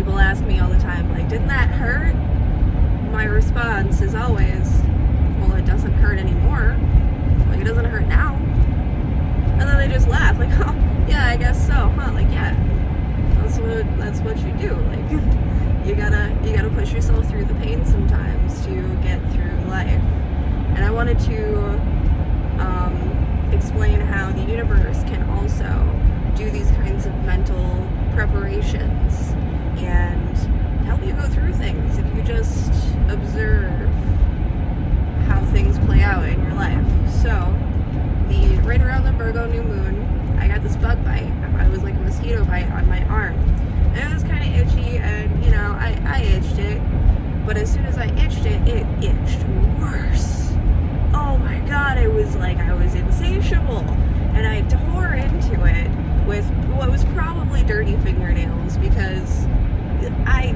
people ask me all the time, like, didn't that hurt? My response is always, well, it doesn't hurt anymore. Like, it doesn't hurt now. And then they just laugh, like, oh, yeah, I guess so, huh? Like, yeah, that's what you do. Like, you gotta push yourself through the pain sometimes to get through life. And I wanted to explain how the universe can also do these kinds of mental preparations and help you go through things if you just observe how things play out in your life. So, right around the Virgo new moon, I got this bug bite. It was like a mosquito bite on my arm. And it was kind of itchy, and you know, I itched it. But as soon as I itched it, it itched worse. Oh my god, it was like I was insatiable. And I tore into it with what was probably dirty fingernails, because I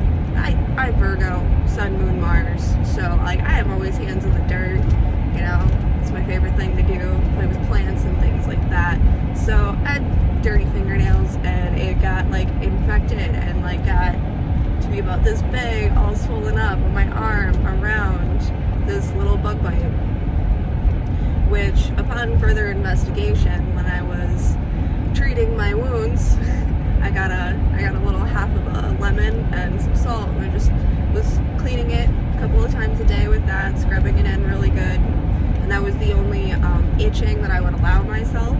Virgo, Sun, Moon, Mars, so like I have always hands in the dirt, you know, it's my favorite thing to do, play with plants and things like that. So I had dirty fingernails, and it got like infected and like got to be about this big, all swollen up on my arm around this little bug bite, which upon further investigation, when I was treating my wounds, I got a little half of a lemon and some salt, and I just was cleaning it a couple of times a day with that, scrubbing it in really good. And that was the only itching that I would allow myself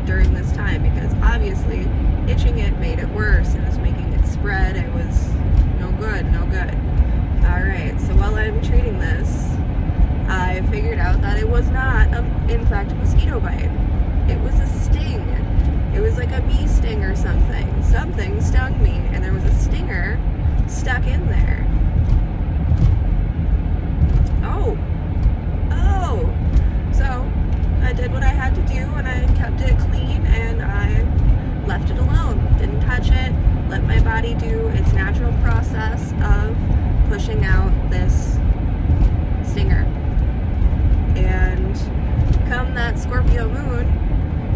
during this time, because obviously itching it made it worse. It was making it spread. It was no good. Alright, so while I'm treating this, I figured out that it was not, in fact, a mosquito bite. It was a sting. It was like a bee sting or something. Something stung me, and there was a stinger stuck in there. Oh. So, I did what I had to do, and I kept it clean, and I left it alone. Didn't touch it. Let my body do its natural process of pushing out this stinger. And come that Scorpio moon,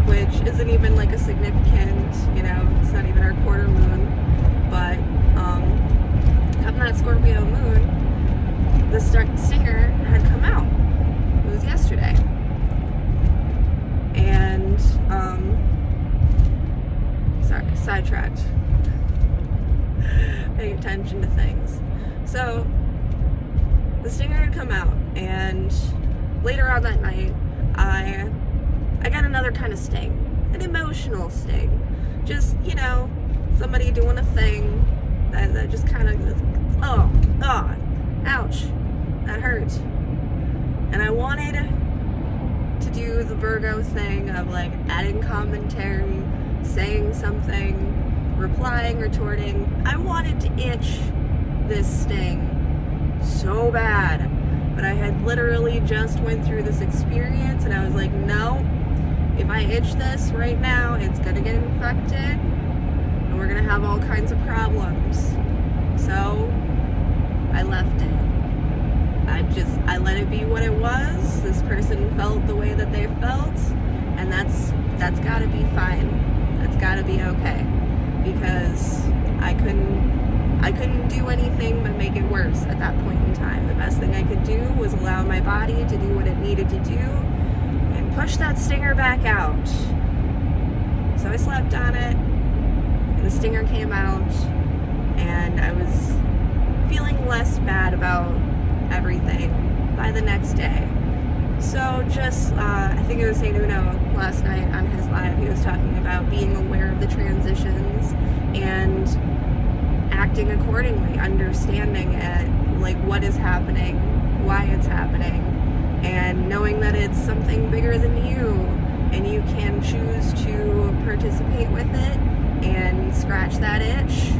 which isn't even like a significant, you know, it's not even our quarter moon, but come that Scorpio moon, the stinger had come out. It was yesterday. And, sorry, sidetracked. Paying attention to things. So, the stinger had come out, and later on that night, I got another kind of sting. An emotional sting. Just, you know, somebody doing a thing that just kind of, ouch, that hurt. And I wanted to do the Virgo thing of like adding commentary, saying something, replying, retorting. I wanted to itch this sting so bad, but I had literally just went through this experience, and I was like, no, if I itch this right now, it's gonna get infected, and we're gonna have all kinds of problems. So I left it. I let it be what it was. This person felt the way that they felt, and that's gotta be fine. That's gotta be okay, because I couldn't do anything but make it worse at that point in time. The best thing I could do was allow my body to do what it needed to do and push that stinger back out. So I slept on it, and the stinger came out, and I was feeling less bad about everything by the next day. So just, I think it was St. Uno last night on his live, he was talking about being aware of the transitions and acting accordingly, understanding it, like what is happening, why it's happening, and knowing that it's something bigger than you, and you can choose to participate with it and scratch that itch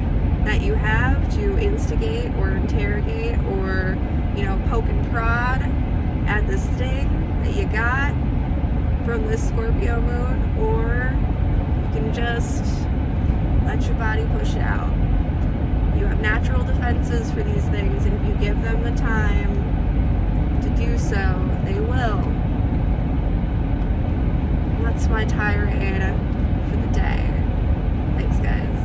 that you have to instigate or interrogate or, you know, poke and prod at the sting that you got from this Scorpio moon, or you can just let your body push it out. You have natural defenses for these things, and if you give them the time to do so, they will. That's my tirade for the day. Thanks, guys.